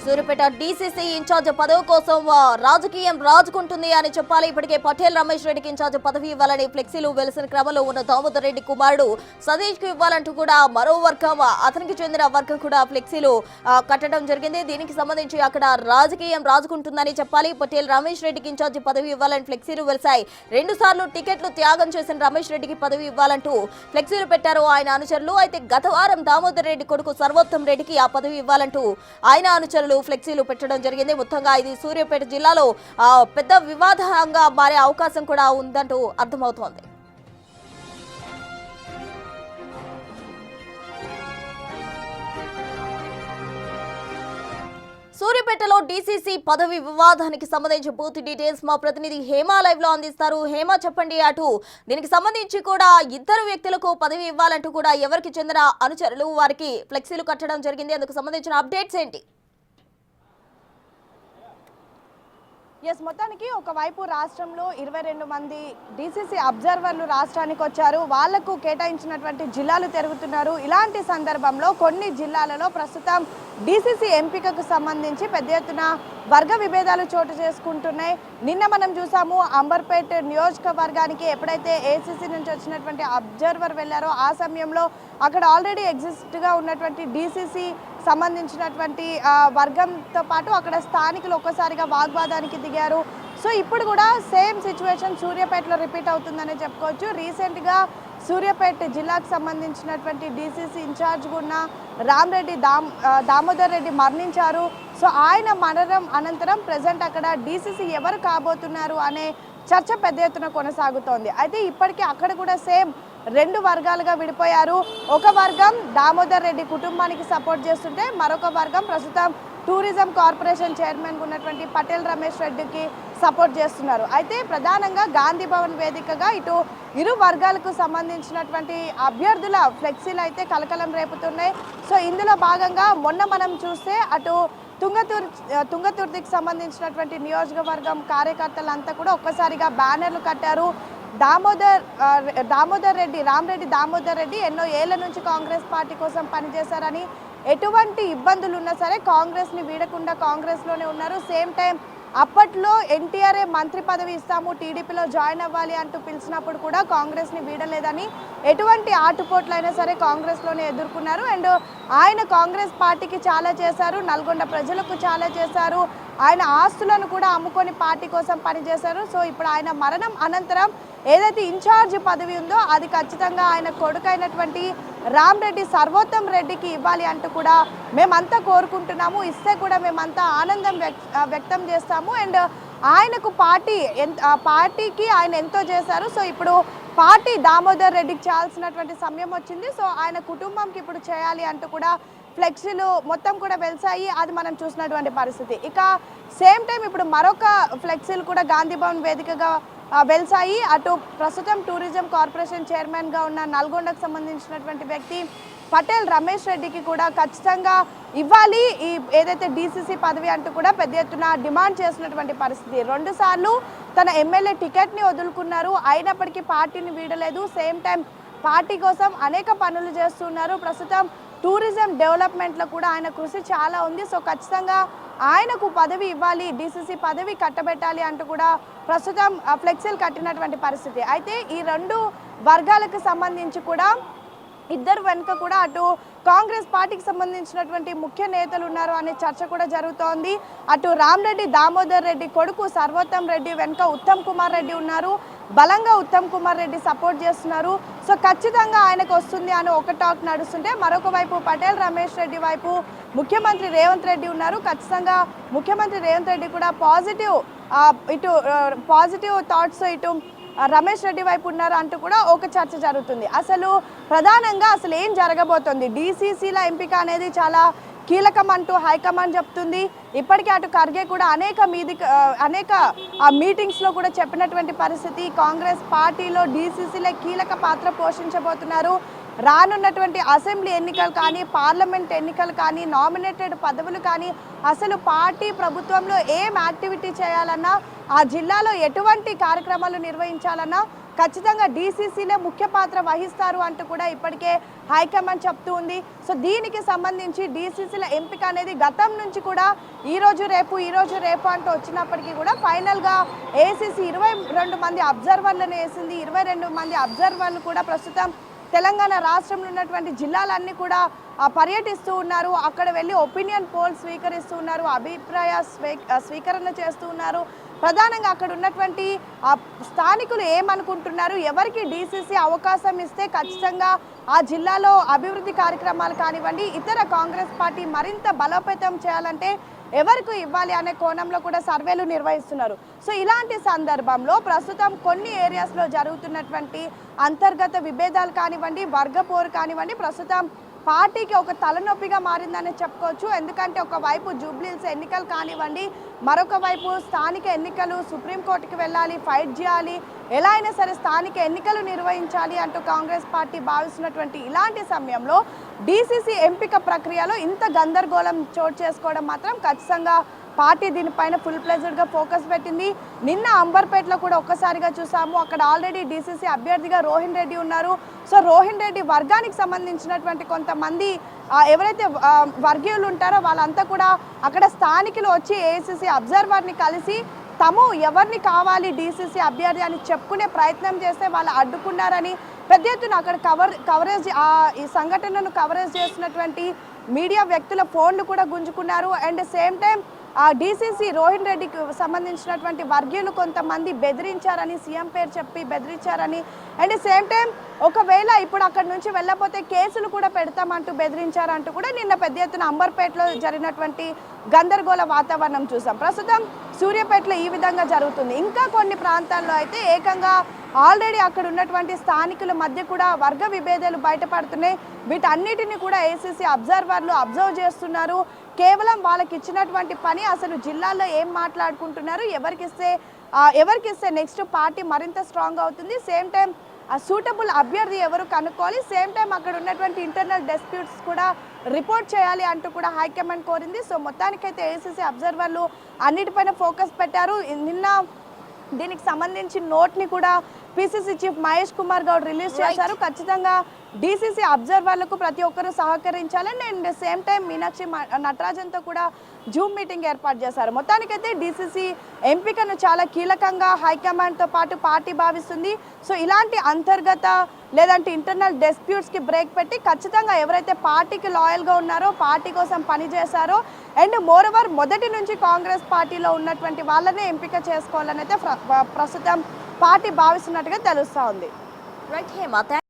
Suryapet DCC incharge పదవి కోసం రాజకీయం రాజుకుంటుంది అని చెప్పాలి. ఇప్పటికే పటేల్ రమేష్ రెడ్డికి ఇన్ఛార్జ్ పదవి ఇవ్వాలని ఫ్లెక్సీలు వెలిసిన క్రమంలో ఉన్న దామోదర్ రెడ్డి కుమారుడు సతీష్ కు ఇవ్వాలంటూ కూడా మరో వర్గం, అతనికి చెందిన వర్గం కూడా ఫ్లెక్సీలు కట్టడం జరిగింది. దీనికి సంబంధించి అక్కడ రాజకీయం రాజుకుంటుందని చెప్పాలి. పటేల్ రమేష్ రెడ్డికి ఇన్ఛార్జ్ పదవి ఇవ్వాలని ఫ్లెక్సీలు వెలిసాయి. 2 సార్లు టికెట్లు త్యాగం చేసిన రమేష్ రెడ్డికి పదవి ఇవ్వాలంటూ ఫ్లెక్సీలు పెట్టారు ఆయన అనుచరులు. అయితే గత వారం దామోదర్ రెడ్డి కొడుకు సర్వోత్తం రెడ్డికి ఆ పదవి ఇవ్వాలంటూ ఆయన అనుచరులు ఫ్లెక్సీలు పెట్టడం జరిగింది. మొత్తంగా ఇది సూర్యాపేట జిల్లాలో పెద్ద వివాదంగా మారే అవకాశం కూడా ఉందంటూ అర్థమవుతోంది. సూర్యాపేటలో డీసీసీ పదవి వివాదానికి సంబంధించి పూర్తి డీటెయిల్స్ మా ప్రతినిధి హేమ లైవ్ లో అందిస్తారు. హేమ, చెప్పండి. అటు దీనికి సంబంధించి కూడా 2 వ్యక్తులకు పదవి ఇవ్వాలంటూ కూడా ఎవరికి చెందిన అనుచరులు వారికి ఫ్లెక్సీలు కట్టడం జరిగింది. అందుకు సంబంధించిన అప్డేట్స్ ఏంటి? మొత్తానికి ఒకవైపు రాష్ట్రంలో 22 మంది డీసీసీ అబ్జర్వర్లు రాష్ట్రానికి వచ్చారు. వాళ్లకు కేటాయించినటువంటి జిల్లాలు తిరుగుతున్నారు. ఇలాంటి సందర్భంలో కొన్ని జిల్లాలలో ప్రస్తుతం డీసీసీ ఎంపికకు సంబంధించి పెద్ద ఎత్తున వర్గ విభేదాలు చోటు చేసుకుంటున్నాయి. నిన్న మనం చూసాము అంబర్పేట్ నియోజకవర్గానికి ఎప్పుడైతే ఏసీసీ నుంచి వచ్చినటువంటి అబ్జర్వర్ వెళ్లారో ఆ సమయంలో అక్కడ ఆల్రెడీ ఎగ్జిస్ట్గా ఉన్నటువంటి డీసీసీ సంబంధించినటువంటి వర్గంతో పాటు అక్కడ స్థానికులు ఒక్కసారిగా వాగ్వాదానికి దిగారు. సో ఇప్పుడు కూడా సేమ్ సిచ్యువేషన్ సూర్యాపేటలో రిపీట్ అవుతుందని చెప్పుకోవచ్చు. రీసెంట్గా సూర్యాపేట జిల్లాకు సంబంధించినటువంటి డీసీసీ ఇన్ఛార్జ్గా ఉన్న దామోదర్ రెడ్డి మరణించారు. సో ఆయన మరణం అనంతరం ప్రజెంట్ అక్కడ డీసీసీ ఎవరు కాబోతున్నారు అనే చర్చ పెద్ద ఎత్తున కొనసాగుతోంది. అయితే ఇప్పటికీ అక్కడ కూడా సేమ్ 2 వర్గాలుగా విడిపోయారు. ఒక వర్గం దామోదర్ రెడ్డి కుటుంబానికి సపోర్ట్ చేస్తుంటే మరొక వర్గం ప్రస్తుతం టూరిజం కార్పొరేషన్ చైర్మన్గా ఉన్నటువంటి పటేల్ రమేష్ రెడ్డికి సపోర్ట్ చేస్తున్నారు. అయితే ప్రధానంగా గాంధీ భవన్ వేదికగా ఇరు వర్గాలకు సంబంధించినటువంటి అభ్యర్థుల ఫ్లెక్సీలు అయితే కలకలం రేపుతున్నాయి. సో ఇందులో భాగంగా మొన్న మనం చూస్తే అటు తుంగతుర్తికి సంబంధించినటువంటి నియోజకవర్గం కార్యకర్తలంతా కూడా ఒక్కసారిగా బ్యానర్లు కట్టారు. రామరెడ్డి దామోదర్ రెడ్డి ఎన్నో ఏళ్ల నుంచి కాంగ్రెస్ పార్టీ కోసం పనిచేశారని, ఎటువంటి ఇబ్బందులు ఉన్నా సరే కాంగ్రెస్ని వీడకుండా కాంగ్రెస్లోనే ఉన్నారు. సేమ్ టైం అప్పట్లో ఎన్టీఆర్ఏ మంత్రి పదవి ఇస్తాము, టీడీపీలో జాయిన్ అవ్వాలి అంటూ పిలిచినప్పుడు కూడా కాంగ్రెస్ని వీడలేదని, ఎటువంటి ఆటుపోట్లైనా సరే కాంగ్రెస్లోనే ఎదుర్కొన్నారు. అండ్ ఆయన కాంగ్రెస్ పార్టీకి చాలా చేశారు, నల్గొండ ప్రజలకు చాలా చేశారు, ఆయన ఆస్తులను కూడా అమ్ముకొని పార్టీ కోసం పనిచేశారు. సో ఇప్పుడు ఆయన మరణం అనంతరం ఏదైతే ఇన్ఛార్జ్ పదవి ఉందో అది ఖచ్చితంగా ఆయన కొడుకైనటువంటి రామరెడ్డి సర్వోత్తం రెడ్డికి ఇవ్వాలి అంటూ కూడా మేమంతా కోరుకుంటున్నాము. ఇస్తే కూడా మేమంతా ఆనందం వ్యక్తం చేస్తాము. అండ్ ఆయనకు పార్టీకి ఆయన ఎంతో చేశారు. సో ఇప్పుడు పార్టీ దామోదర్ రెడ్డికి చేయాల్సినటువంటి సమయం వచ్చింది. సో ఆయన కుటుంబంకి ఇప్పుడు చేయాలి అంటూ కూడా ఫ్లెక్సీలు మొత్తం కూడా వెలిసాయి. అది మనం చూసినటువంటి పరిస్థితి. ఇక సేమ్ టైం ఇప్పుడు మరొక ఫ్లెక్సీలు కూడా గాంధీ భవన్ వేదికగా వెలిసాయి. అటు ప్రస్తుతం టూరిజం కార్పొరేషన్ చైర్మన్గా ఉన్న నల్గొండకు సంబంధించినటువంటి వ్యక్తి పటేల్ రమేష్ రెడ్డికి కూడా ఖచ్చితంగా ఇవ్వాలి ఈ ఏదైతే డీసీసీ పదవి అంటూ కూడా పెద్ద ఎత్తున డిమాండ్ చేసినటువంటి పరిస్థితి. 2 సార్లు తన ఎమ్మెల్యే టికెట్ని వదులుకున్నారు, అయినప్పటికీ పార్టీని వీడలేదు. సేమ్ టైం పార్టీ కోసం అనేక పనులు చేస్తున్నారు. ప్రస్తుతం టూరిజం డెవలప్మెంట్లో కూడా ఆయన కృషి చాలా ఉంది. సో ఖచ్చితంగా ఆయనకు పదవి ఇవ్వాలి, డీసీసీ పదవి కట్టబెట్టాలి అంటూ కూడా ప్రస్తుతం ఫ్లెక్సీలు కట్టినటువంటి పరిస్థితి. అయితే ఈ 2 వర్గాలకు సంబంధించి కూడా ఇద్దరు వెనుక కూడా అటు కాంగ్రెస్ పార్టీకి సంబంధించినటువంటి ముఖ్య నేతలు ఉన్నారు అనే చర్చ కూడా జరుగుతోంది. అటు రామరెడ్డి దామోదర్ రెడ్డి కొడుకు సర్వోత్తం రెడ్డి వెనుక ఉత్తమ్ కుమార్ రెడ్డి ఉన్నారు, బలంగా ఉత్తమ్ కుమార్ రెడ్డి సపోర్ట్ చేస్తున్నారు. సో ఖచ్చితంగా ఆయనకు వస్తుంది అని ఒక టాక్ నడుస్తుంటే మరొక వైపు పటేల్ రమేష్ రెడ్డి వైపు ముఖ్యమంత్రి రేవంత్ రెడ్డి ఉన్నారు. ఖచ్చితంగా ముఖ్యమంత్రి రేవంత్ రెడ్డి కూడా పాజిటివ్ థాట్స్ ఇటు రమేష్ రెడ్డి వైపు ఉన్నారు అంటూ కూడా ఒక చర్చ జరుగుతుంది. అసలు ప్రధానంగా అసలు ఏం జరగబోతోంది, డీసీసీల ఎంపిక అనేది చాలా కీలకం అంటూ హైకమాండ్ చెప్తుంది. ఇప్పటికే అటు ఖర్గే కూడా అనేక మీటింగ్స్లో కూడా చెప్పినటువంటి పరిస్థితి. కాంగ్రెస్ పార్టీలో డీసీసీలే కీలక పాత్ర పోషించబోతున్నారు. రానున్నటువంటి అసెంబ్లీ ఎన్నికలు కానీ, పార్లమెంట్ ఎన్నికలు కానీ, నామినేటెడ్ పదవులు కానీ, అసలు పార్టీ ప్రభుత్వంలో ఏం యాక్టివిటీ చేయాలన్నా, ఆ జిల్లాలో ఎటువంటి కార్యక్రమాలు నిర్వహించాలన్నా ఖచ్చితంగా డీసీసీలే ముఖ్య పాత్ర వహిస్తారు అంటూ కూడా ఇప్పటికే హైకమాండ్ చెప్తూ ఉంది. సో దీనికి సంబంధించి డీసీసీల ఎంపిక అనేది గతం నుంచి కూడా ఈ రోజు రేపు అంటూ వచ్చినప్పటికీ కూడా ఫైనల్గా ఏసీసీ 22 మంది అబ్జర్వర్లను వేసింది. 22 మంది అబ్జర్వర్లు కూడా ప్రస్తుతం తెలంగాణ రాష్ట్రంలో ఉన్నటువంటి జిల్లాలన్నీ కూడా పర్యటిస్తూ ఉన్నారు. అక్కడ వెళ్ళి ఒపీనియన్ పోల్ స్వీకరిస్తూ ఉన్నారు, అభిప్రాయ స్వీకరణ చేస్తూ ఉన్నారు. ప్రధానంగా అక్కడ ఉన్నటువంటి స్థానికులు ఏమనుకుంటున్నారు, ఎవరికి డీసీసీ అవకాశం ఇస్తే ఖచ్చితంగా ఆ జిల్లాలో అభివృద్ధి కార్యక్రమాలు కానివ్వండి, ఇతర కాంగ్రెస్ పార్టీ మరింత బలోపేతం చేయాలంటే ఎవరికి ఇవ్వాలి అనే కోణంలో కూడా సర్వేలు నిర్వహిస్తున్నారు. సో ఇలాంటి సందర్భంలో ప్రస్తుతం కొన్ని ఏరియాస్లో జరుగుతున్నటువంటి అంతర్గత విభేదాలు కానివ్వండి, వర్గపోరు కానివ్వండి, ప్రస్తుతం పార్టీకి ఒక తలనొప్పిగా మారిందని చెప్పుకోవచ్చు. ఎందుకంటే ఒకవైపు జూబ్లీహిల్స్ ఎన్నికలు కానివ్వండి, మరొక వైపు స్థానిక ఎన్నికలు, సుప్రీంకోర్టుకి వెళ్ళాలి, ఫైట్ చేయాలి, ఎలా అయినా సరే స్థానిక ఎన్నికలు నిర్వహించాలి అంటూ కాంగ్రెస్ పార్టీ భావిస్తున్నటువంటి ఇలాంటి సమయంలో డీసీసీ ఎంపిక ప్రక్రియలో ఇంత గందరగోళం చోటు చేసుకోవడం మాత్రం ఖచ్చితంగా పార్టీ దీనిపైన ఫుల్ ప్లెజర్డ్గా ఫోకస్ పెట్టింది. నిన్న అంబర్పేటలో కూడా ఒక్కసారిగా చూసాము, అక్కడ ఆల్రెడీ డీసీసీ అభ్యర్థిగా రోహిన్ రెడ్డి ఉన్నారు. సో రోహిన్ రెడ్డి వర్గానికి సంబంధించినటువంటి కొంతమంది ఎవరైతే వర్గీయులు ఉంటారో వాళ్ళంతా కూడా అక్కడ స్థానికులు వచ్చి ఏఐసీసీ అబ్జర్వర్ని కలిసి తాము ఎవరిని కావాలి డీసీసీ అభ్యర్థి అని చెప్పుకునే ప్రయత్నం చేస్తే వాళ్ళు అడ్డుకున్నారని పెద్ద ఎత్తున అక్కడ కవరేజ్ ఈ సంఘటనను కవరేజ్ చేస్తున్నటువంటి మీడియా వ్యక్తుల ఫోన్లు కూడా గుంజుకున్నారు. And same time DCC Rohin రెడ్డికి సంబంధించినటువంటి వర్గీయులు కొంతమంది బెదిరించారని, సీఎం పేరు చెప్పి బెదిరించారని, అండ్ సేమ్ టైం ఒకవేళ ఇప్పుడు అక్కడి నుంచి వెళ్ళకపోతే కేసులు కూడా పెడతామంటూ బెదిరించారంటూ కూడా నిన్న పెద్ద ఎత్తున అంబర్పేటలో జరిగినటువంటి గందరగోళ వాతావరణం చూసాం. ప్రస్తుతం సూర్యాపేటలో ఈ విధంగా జరుగుతుంది. ఇంకా కొన్ని ప్రాంతాల్లో అయితే ఏకంగా ఆల్రెడీ అక్కడ ఉన్నటువంటి స్థానికుల మధ్య కూడా వర్గ విభేదాలు బయటపడుతున్నాయి. వీటన్నిటిని కూడా ఏసీసీ అబ్జర్వర్లు అబ్జర్వ్ చేస్తున్నారు. కేవలం వాళ్ళకి ఇచ్చినటువంటి పని అసలు జిల్లాలో ఏం మాట్లాడుకుంటున్నారు, ఎవరికిస్తే నెక్స్ట్ పార్టీ మరింత స్ట్రాంగ్ అవుతుంది, సేమ్ టైం సూటబుల్ అభ్యర్థి ఎవరు కనుక్కోవాలి, సేమ్ టైం అక్కడ ఉన్నటువంటి ఇంటర్నల్ డిస్ప్యూట్స్ కూడా రిపోర్ట్ చేయాలి అంటూ కూడా హైకమాండ్ కోరింది. సో మొత్తానికైతే ఏసీసీ అబ్జర్వర్లు అన్నిటిపైన ఫోకస్ పెట్టారు. నిన్న దీనికి సంబంధించి నోట్ని కూడా PCC chief Mahesh Kumar Goud release చేశారు. ఖచ్చితంగా డీసీసీ అబ్జర్వర్లకు ప్రతి ఒక్కరూ సహకరించాలని అండ్ సేమ్ టైం మీనాక్షి నటరాజన్తో కూడా జూమ్ మీటింగ్ ఏర్పాటు చేశారు. మొత్తానికైతే డీసీసీ ఎంపికను చాలా కీలకంగా హైకమాండ్తో పాటు పార్టీ భావిస్తుంది. సో ఇలాంటి అంతర్గత లేదంటే ఇంటర్నల్ డిస్ప్యూట్స్కి బ్రేక్ పెట్టి ఖచ్చితంగా ఎవరైతే పార్టీకి లాయల్గా ఉన్నారో, పార్టీ కోసం పనిచేశారో అండ్ మోరోవర్ మొదటి నుంచి కాంగ్రెస్ పార్టీలో ఉన్నటువంటి వాళ్ళనే ఎంపిక చేసుకోవాలని అయితే ప్రస్తుతం పార్టీ భావిస్తున్నట్టుగా తెలుస్తూ ఉంది.